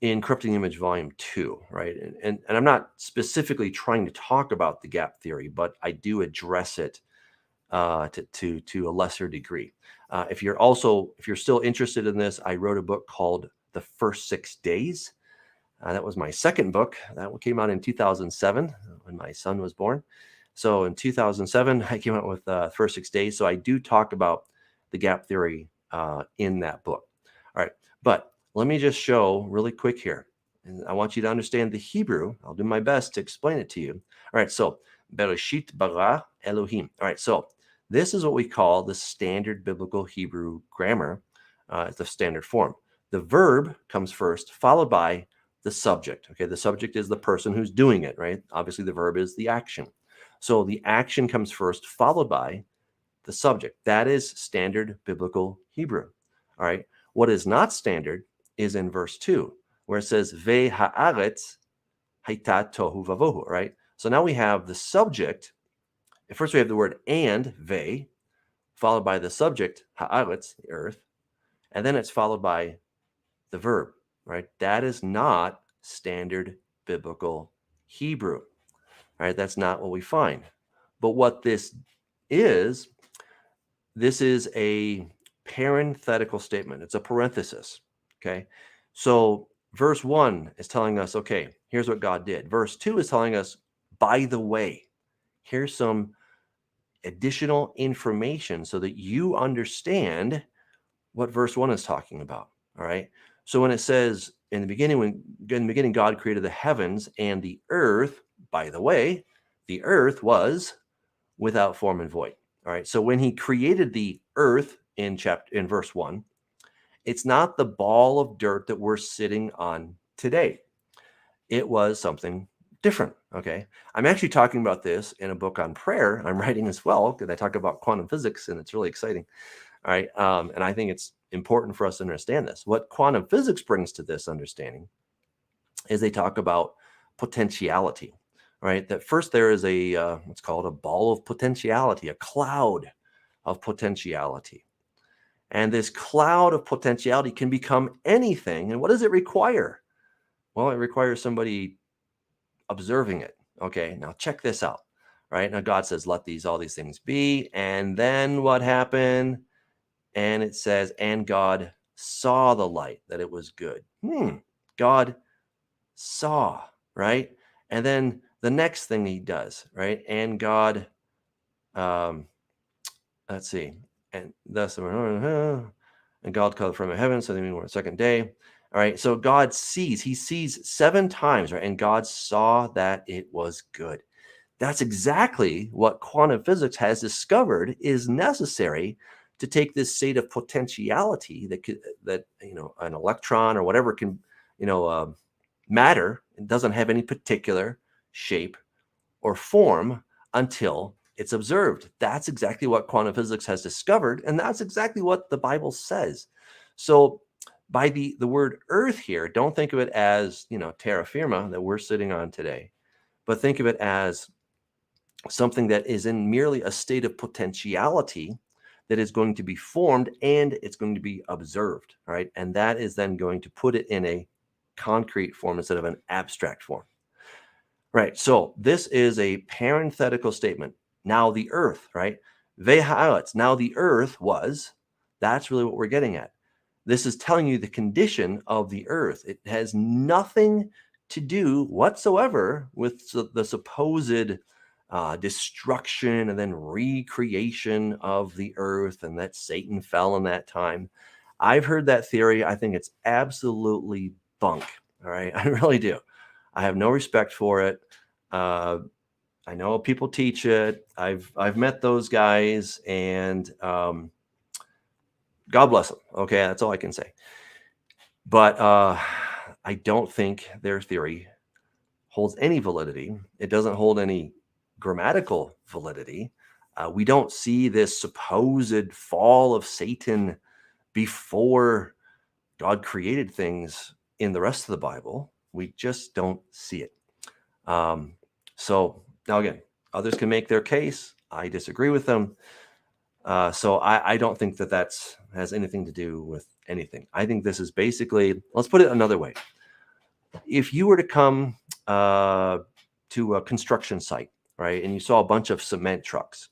in Corrupting Image Volume 2, right? And I'm not specifically trying to talk about the gap theory, but I do address it to a lesser degree. If you're still interested in this, I wrote a book called The First 6 Days. That was my second book. That one came out in 2007 when my son was born. So in 2007, I came out with First 6 Days. So I do talk about the gap theory in that book. All right, but let me just show really quick here. And I want you to understand the Hebrew. I'll do my best to explain it to you. All right, so Bereshit bara Elohim. All right, so this is what we call the standard biblical Hebrew grammar. It's the standard form. The verb comes first, followed by the subject. Okay, the subject is the person who's doing it, right? Obviously, the verb is the action. So the action comes first, followed by the subject. That is standard biblical Hebrew. All right. What is not standard is in verse 2, where it says, Ve haaretz haita tohu vavohu, right? So now we have the subject. At first, we have the word and, ve, followed by the subject, haaretz, the earth, and then it's followed by the verb, right? That is not standard biblical Hebrew, right? That's not what we find. But what this is a parenthetical statement. It's a parenthesis, okay? So verse 1 is telling us, okay, here's what God did. Verse 2 is telling us, by the way, here's some additional information so that you understand what verse 1 is talking about, all right? So when it says in the beginning, God created the heavens and the earth, by the way, the earth was without form and void. All right. So when he created the earth in verse 1, it's not the ball of dirt that we're sitting on today. It was something different. Okay. I'm actually talking about this in a book on prayer I'm writing as well, because I talk about quantum physics and it's really exciting. All right. And I think it's important for us to understand this. What quantum physics brings to this understanding is they talk about potentiality. Right, that first there is what's called a ball of potentiality, a cloud of potentiality. And this cloud of potentiality can become anything. And what does it require? Well, it requires somebody observing it. Okay, now check this out. Right, now God says, let all these things be. And then what happened? And it says, and God saw the light, that it was good. God saw, right? And then the next thing he does, right? And God, let's see, and thus, and God called from heaven, so they were second day. All right, so God sees, he sees 7 times, right? And God saw that it was good. That's exactly what quantum physics has discovered is necessary to take this state of potentiality that an electron or whatever can, matter. It doesn't have any particular shape or form until it's observed. That's exactly what quantum physics has discovered, and that's exactly what the Bible says. So by the word earth here, don't think of it as, terra firma that we're sitting on today, but think of it as something that is in merely a state of potentiality that is going to be formed and it's going to be observed, right? And that is then going to put it in a concrete form instead of an abstract form. Right. So this is a parenthetical statement. Now the earth, right? Ve'ha'aretz. Now the earth was. That's really what we're getting at. This is telling you the condition of the earth. It has nothing to do whatsoever with the supposed destruction and then recreation of the earth and that Satan fell in that time. I've heard that theory. I think it's absolutely bunk. All right. I really do. I have no respect for it. I know people teach it. I've met those guys, and God bless them. Okay, that's all I can say. But I don't think their theory holds any validity. It doesn't hold any grammatical validity. We don't see this supposed fall of Satan before God created things in the rest of the Bible. We just don't see it. So now again, others can make their case. I disagree with them. So I don't think that has anything to do with anything. I think this is basically, let's put it another way. If you were to come to a construction site, right, and you saw a bunch of cement trucks,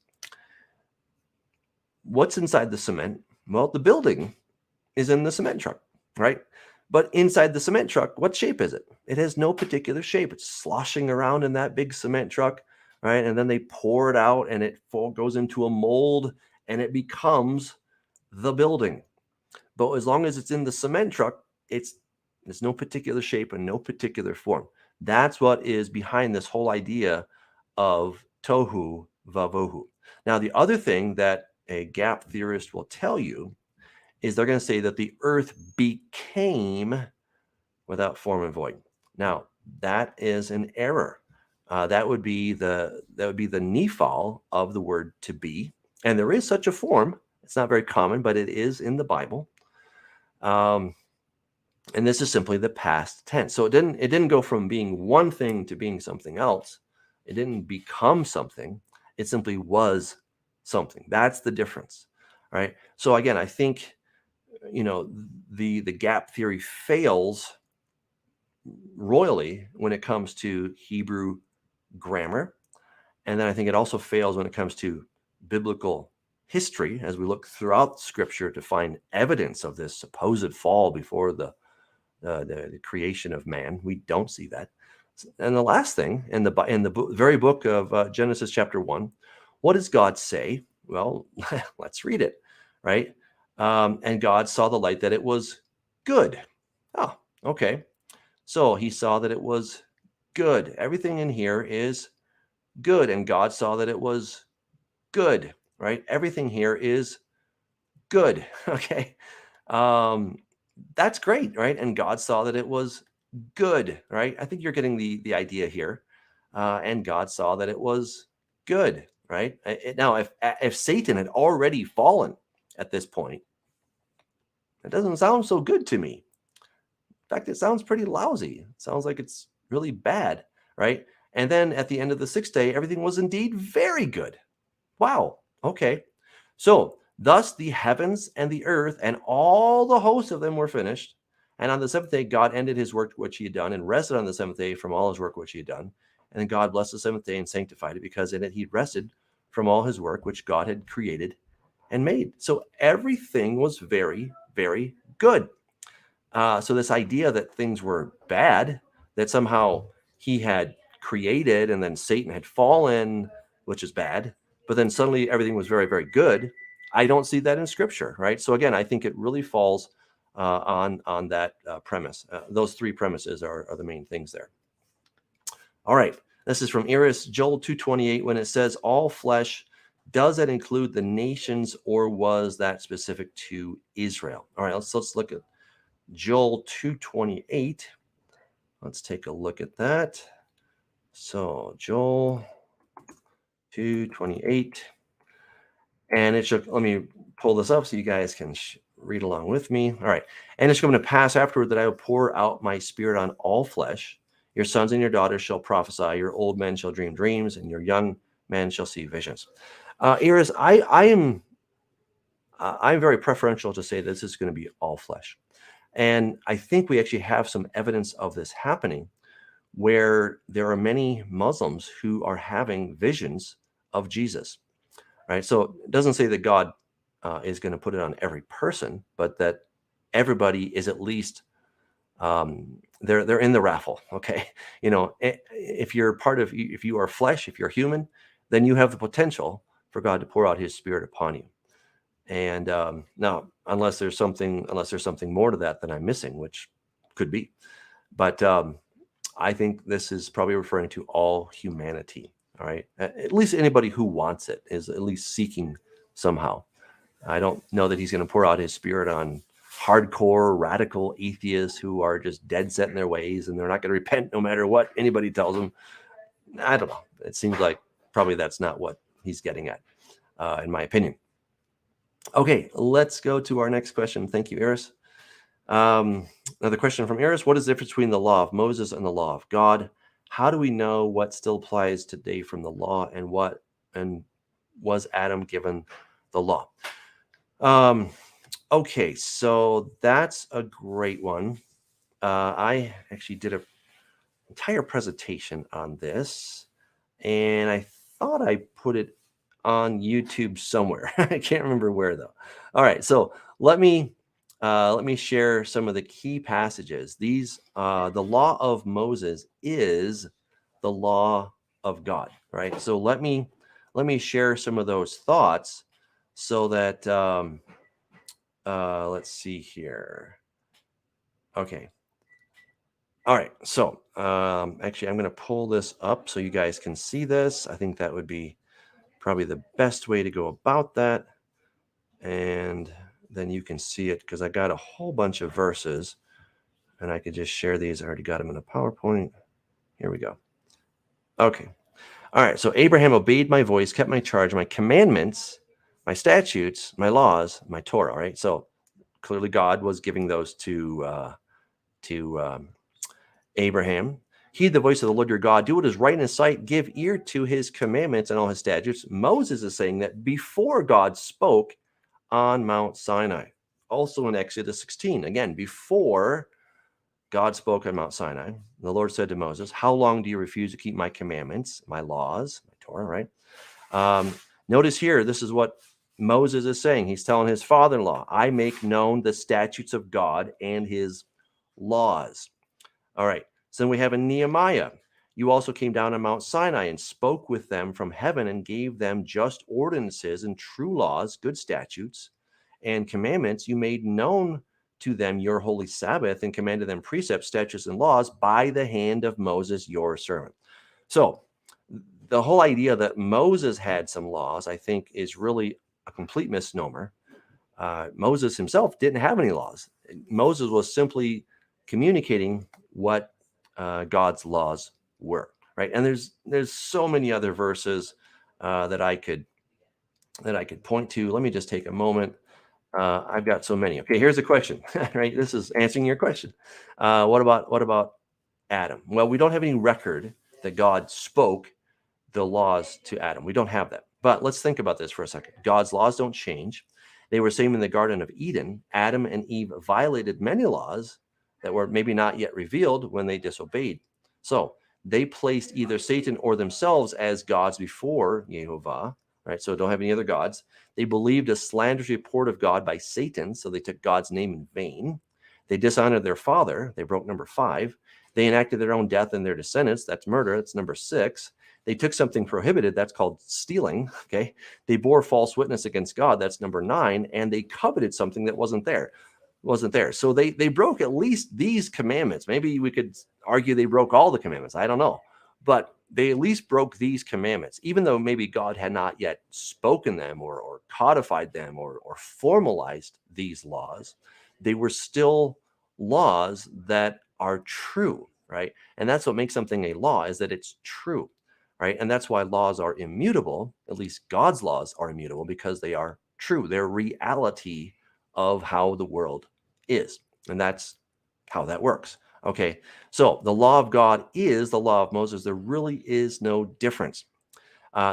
what's inside the cement? Well, the building is in the cement truck, right? But inside the cement truck, what shape is it? It has no particular shape. It's sloshing around in that big cement truck, right? And then they pour it out and it goes into a mold and it becomes the building. But as long as it's in the cement truck, it's no particular shape and no particular form. That's what is behind this whole idea of tohu vavohu. Now, the other thing that a gap theorist will tell you is they're going to say that the earth became without form and void. Now, that is an error. That would be the nephal of the word to be, and there is such a form. It's not very common, but it is in the Bible. And this is simply the past tense. So it didn't go from being one thing to being something else. It didn't become something. It simply was something. That's the difference, right? So again, I think the gap theory fails royally when it comes to Hebrew grammar, and then I think it also fails when it comes to biblical history, as we look throughout Scripture to find evidence of this supposed fall before the creation of man. We don't see that. And the last thing, in the very book of Genesis chapter 1, what does God say? Well, let's read it, right? And God saw the light that it was good. Oh, okay. So he saw that it was good. Everything in here is good. And God saw that it was good, right? Everything here is good. Okay. That's great, right? And God saw that it was good, right? I think you're getting the idea here. And God saw that it was good, right? Now, if Satan had already fallen at this point, it doesn't sound so good to me. In fact, it sounds pretty lousy. It sounds like it's really bad, right? And then at the end of the sixth day, everything was indeed very good. Wow. Okay. So thus the heavens and the earth and all the hosts of them were finished. And on the seventh day, God ended his work which he had done and rested on the seventh day from all his work which he had done. And then God blessed the seventh day and sanctified it, because in it he rested from all his work which God had created and made. So everything was very, very good. So this idea that things were bad, that somehow he had created and then Satan had fallen, which is bad, but then suddenly everything was very, very good. I don't see that in Scripture, right? So again, I think it really falls on that premise. Those three premises are the main things there. All right, this is from Iris, Joel 2:28, when it says all flesh, does that include the nations, or was that specific to Israel? All right, let's look at Joel 2:28. Let's take a look at that. So Joel 2:28, and it should, let me pull this up so you guys can read along with me. All right. And it's going to pass afterward that I will pour out my spirit on all flesh. Your sons and your daughters shall prophesy. Your old men shall dream dreams, and your young men shall see visions. Iris, I'm very preferential to say this is going to be all flesh. And I think we actually have some evidence of this happening, where there are many Muslims who are having visions of Jesus, right? So it doesn't say that God is going to put it on every person, but that everybody is at least they're in the raffle. Okay, if you are flesh, if you're human, then you have the potential for God to pour out His Spirit upon you. And now, unless there's something more to that I'm missing, which could be, but I think this is probably referring to all humanity. All right, at least anybody who wants it is at least seeking somehow. I don't know that He's going to pour out His Spirit on hardcore radical atheists who are just dead set in their ways and they're not going to repent no matter what anybody tells them. I don't know. It seems like probably that's not what He's getting at, in my opinion. Okay, let's go to our next question. Thank you, Iris. Another question from Iris. What is the difference between the law of Moses and the law of God? How do we know what still applies today from the law, and was Adam given the law? Okay, so that's a great one. I actually did an entire presentation on this, and I thought I put it on YouTube somewhere. I can't remember where though. All right, so let me share some of the key passages. These the law of Moses is the law of God, right? So let me share some of those thoughts so that let's see here. Okay. All right. So actually, I'm going to pull this up so you guys can see this. I think that would be probably the best way to go about that. And then you can see it because I got a whole bunch of verses and I could just share these. I already got them in a PowerPoint. Here we go. Okay. All right. So Abraham obeyed my voice, kept my charge, my commandments, my statutes, my laws, my Torah. All right. So clearly God was giving those to Abraham. Heed the voice of the Lord your God. Do what is right in His sight. Give ear to His commandments and all His statutes. Moses is saying that before God spoke on Mount Sinai. Also in Exodus 16, again, before God spoke on Mount Sinai, the Lord said to Moses, how long do you refuse to keep my commandments, my laws, my Torah, right? Notice here, this is what Moses is saying. He's telling his father-in-law, I make known the statutes of God and His laws. All right. So then we have in Nehemiah, you also came down on Mount Sinai and spoke with them from heaven and gave them just ordinances and true laws, good statutes and commandments. You made known to them your holy Sabbath and commanded them precepts, statutes, and laws by the hand of Moses, your servant. So the whole idea that Moses had some laws, I think, is really a complete misnomer. Moses himself didn't have any laws. Moses was simply communicating what God's laws were, right? And there's so many other verses that I could point to. Let me just take a moment. I've got so many. Okay, here's a question, right? This is answering your question. What about Adam? Well, we don't have any record that God spoke the laws to Adam. We don't have that. But let's think about this for a second. God's laws don't change. They were same in the Garden of Eden. Adam and Eve violated many laws that were maybe not yet revealed when they disobeyed. So they placed either Satan or themselves as gods before Yehovah, right? So don't have any other gods. They believed a slanderous report of God by Satan, so they took God's name in vain. They dishonored their father. They broke number 5. They enacted their own death and their descendants. That's murder. That's number 6. They took something prohibited. That's called stealing. Okay. They bore false witness against God. That's number 9. And they coveted something that wasn't there. So they broke at least these commandments. Maybe we could argue they broke all the commandments. I don't know. But they at least broke these commandments, even though maybe God had not yet spoken them or codified them or formalized these laws. They were still laws that are true, right? And that's what makes something a law, is that it's true, right? And that's why laws are immutable. At least God's laws are immutable because they are true. They're reality of how the world is. And that's how that works. Okay, so the law of God is the law of Moses. There really is no difference.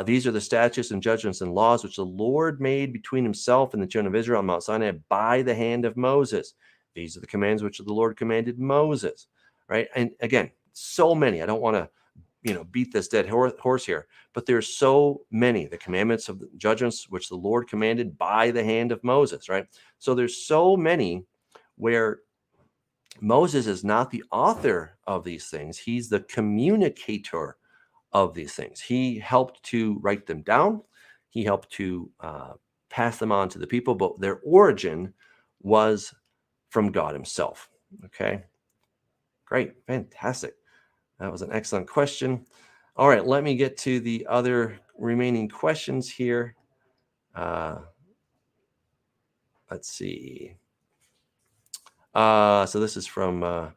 These are the statutes and judgments and laws which the Lord made between Himself and the children of Israel on Mount Sinai by the hand of Moses. These are the commands which the Lord commanded Moses, right? And again, so many. I don't want to beat this dead horse here, but there's so many, the commandments of the judgments which the Lord commanded by the hand of Moses, right? So there's so many where Moses is not the author of these things. He's the communicator of these things. He helped to write them down. He helped to pass them on to the people, but their origin was from God himself. Okay, great, fantastic. That was an excellent question. All right, let me get to the other remaining questions here. Let's see. So this is from,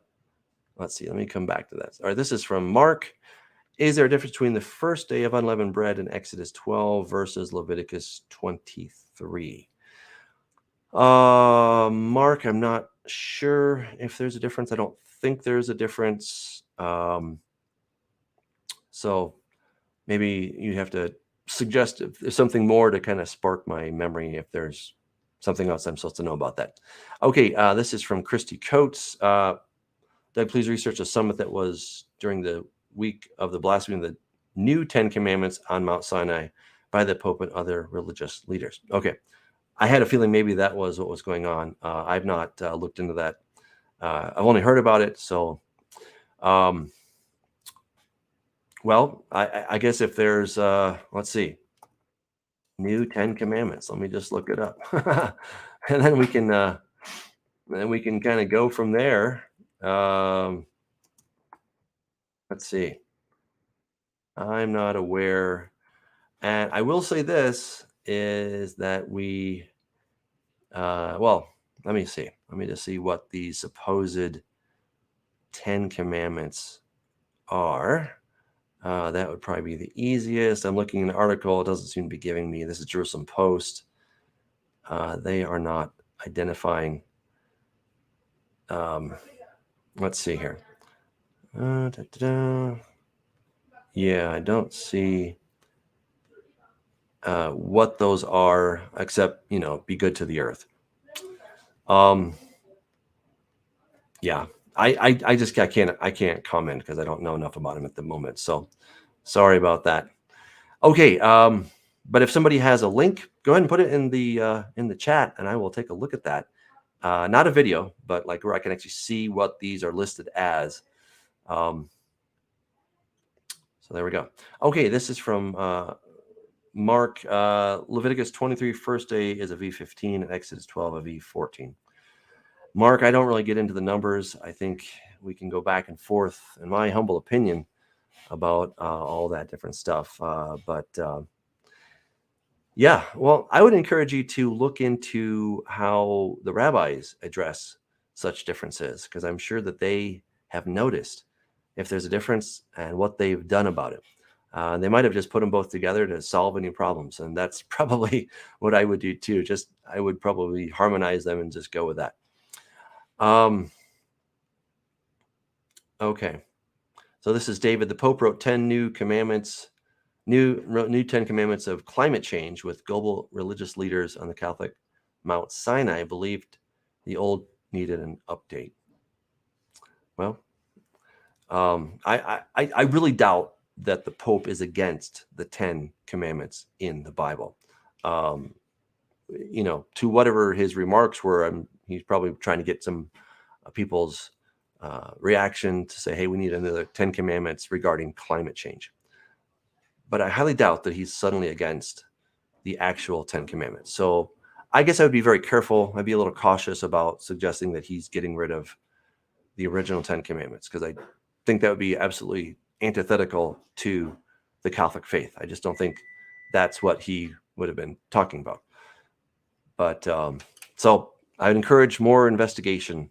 let's see, let me come back to that. All right, this is from Mark. Is there a difference between the first day of unleavened bread in Exodus 12 versus Leviticus 23? Mark, I'm not sure if there's a difference. I don't think there's a difference. So maybe you have to suggest if there's something more to kind of spark my memory, if there's something else I'm supposed to know about that. Okay, this is from Christy Coates. Doug, please research a summit that was during the week of the blasphemy of the new 10 Commandments on Mount Sinai by the Pope and other religious leaders. Okay, I had a feeling maybe that was what was going on. I've not looked into that. I've only heard about it. So, well, I guess if there's, let's see, new 10 Commandments. Let me just look it up. And then we can kind of go from there. Let's see. I'm not aware. And I will say this is that we, well, let me see. Let me just see what the supposed 10 Commandments are. That would probably be the easiest. I'm looking at an article. It doesn't seem to be giving me. This is Jerusalem Post. They are not identifying. Let's see here. Yeah, I don't see what those are, except, be good to the earth. Yeah, I just I can't comment because I don't know enough about him at the moment. So sorry about that. Okay, but if somebody has a link, go ahead and put it in the chat, and I will take a look at that. Not a video, but like where I can actually see what these are listed as. So there we go. Okay, this is from Mark. Leviticus 23 first day is a V15, and Exodus 12 a V14. Mark, I don't really get into the numbers. I think we can go back and forth, in my humble opinion, about all that different stuff. Yeah, well, I would encourage you to look into how the rabbis address such differences, because I'm sure that they have noticed if there's a difference and what they've done about it. They might have just put them both together to solve any problems, and that's probably what I would do too. I would probably harmonize them and just go with that. Okay, so this is David. The Pope wrote 10 new commandments, new 10 commandments of climate change with global religious leaders on the Catholic Mount Sinai believed the old needed an update. Well, I really doubt that the Pope is against the 10 commandments in the Bible. To whatever his remarks were, he's probably trying to get some people's reaction to say, hey, we need another 10 commandments regarding climate change. But I highly doubt that he's suddenly against the actual 10 commandments. So I guess I would be very careful. I'd be a little cautious about suggesting that he's getting rid of the original 10 commandments, because I think that would be absolutely antithetical to the Catholic faith. I just don't think that's what he would have been talking about. But so I'd encourage more investigation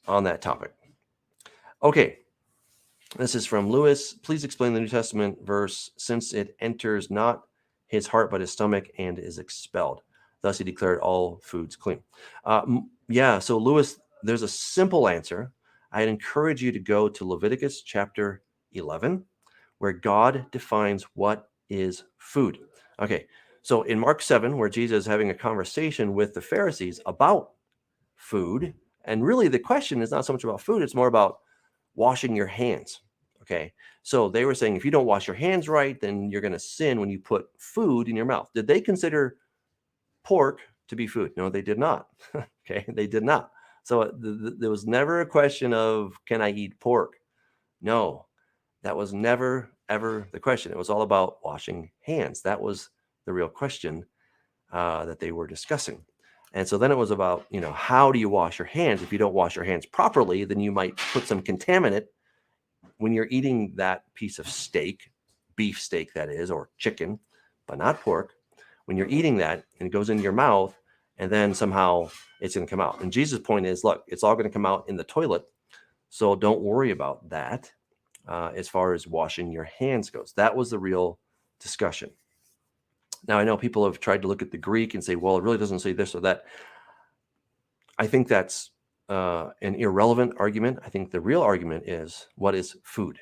on that topic. Okay, this is from Lewis. Please explain the New Testament verse, since it enters not his heart but his stomach and is expelled. Thus he declared all foods clean. Yeah, so Lewis, there's a simple answer. I'd encourage you to go to Leviticus chapter 11, where God defines what is food. Okay, so in Mark 7, where Jesus is having a conversation with the Pharisees about food, and really the question is not so much about food, it's more about washing your hands. Okay, so they were saying if you don't wash your hands right, then you're going to sin when you put food in your mouth. Did they consider pork to be food? No, they did not. Okay, they did not. So there was never a question of, can I eat pork? No, that was never, ever the question. It was all about washing hands. That was the real question that they were discussing. And so then it was about, how do you wash your hands? If you don't wash your hands properly, then you might put some contaminant when you're eating that piece of steak, beef steak that is, or chicken, but not pork. When you're eating that and it goes into your mouth, and then somehow it's going to come out. And Jesus' point is, look, it's all going to come out in the toilet. So don't worry about that as far as washing your hands goes. That was the real discussion. Now, I know people have tried to look at the Greek and say, well, it really doesn't say this or that. I think that's an irrelevant argument. I think the real argument is, what is food,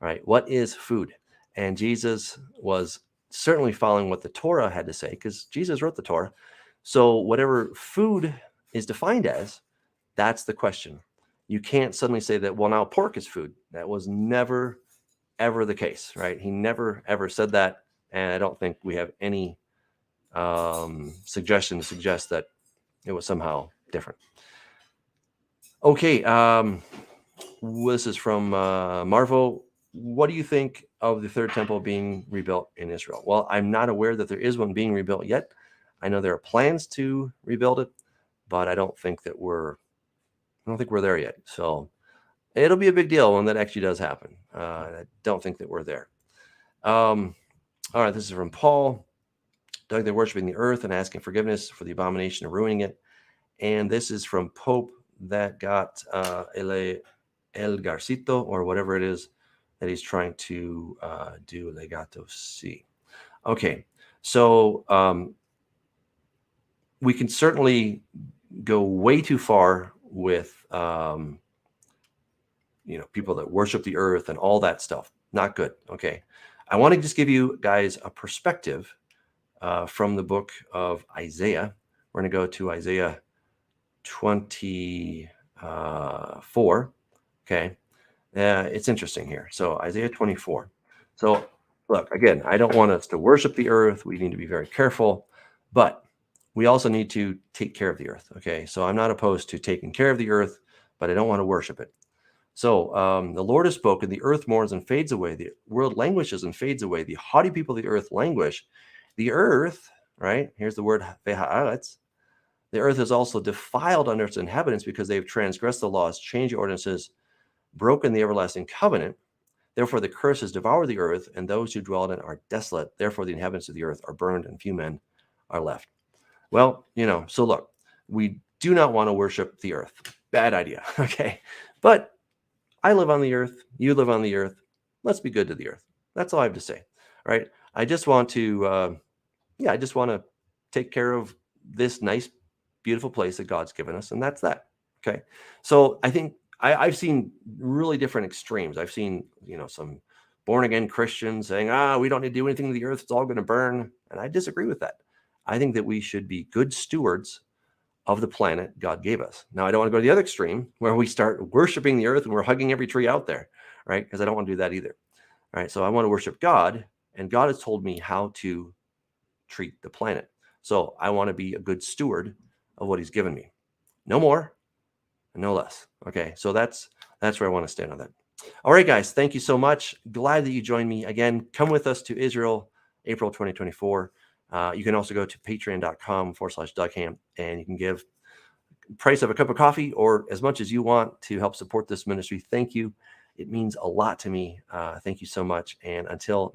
right? What is food? And Jesus was certainly following what the Torah had to say, because Jesus wrote the Torah. So whatever food is defined as, that's the question. You can't suddenly say that, well, now pork is food. That was never, ever the case, right? He never, ever said that. And I don't think we have any suggestion to suggest that it was somehow different. Okay, this is from Marvo. What do you think of the third temple being rebuilt in Israel? Well, I'm not aware that there is one being rebuilt yet. I know there are plans to rebuild it, but I don't think we're there yet. So it'll be a big deal when that actually does happen. I don't think that we're there. All right, this is from Paul. Doug, they're worshiping the earth and asking forgiveness for the abomination of ruining it. And this is from Pope that got El Garcito, or whatever it is that he's trying to do, Legato C. Okay, so we can certainly go way too far with people that worship the earth and all that stuff. Not good. Okay, I want to just give you guys a perspective from the book of Isaiah. We're going to go to Isaiah 24. Okay, it's interesting here. So Isaiah 24. So look, again, I don't want us to worship the earth. We need to be very careful, but we also need to take care of the earth. Okay, so I'm not opposed to taking care of the earth, but I don't want to worship it. So the Lord has spoken, the earth mourns and fades away. The world languishes and fades away. The haughty people of the earth languish. The earth, right? Here's the word veha'aretz. The earth is also defiled under its inhabitants because they have transgressed the laws, changed the ordinances, broken the everlasting covenant. Therefore, the curse has devoured the earth, and those who dwell in it are desolate. Therefore, the inhabitants of the earth are burned, and few men are left. Well, so look, we do not want to worship the earth. Bad idea, okay? But I live on the earth. You live on the earth. Let's be good to the earth. That's all I have to say, right? I just want to, take care of this nice, beautiful place that God's given us, and that's that, okay? So I think I've seen really different extremes. I've seen, some born-again Christians saying, we don't need to do anything to the earth. It's all going to burn, and I disagree with that. I think that we should be good stewards of the planet God gave us. Now, I don't want to go to the other extreme where we start worshiping the earth and we're hugging every tree out there, right? Because I don't want to do that either. All right, so I want to worship God, and God has told me how to treat the planet. So I want to be a good steward of what he's given me. No more and no less. Okay, so that's where I want to stand on that. All right, guys, thank you so much. Glad that you joined me. Again, come with us to Israel, April 2024. You can also go to patreon.com/Doug Hamp, and you can give price of a cup of coffee or as much as you want to help support this ministry. Thank you. It means a lot to me. Thank you so much. And until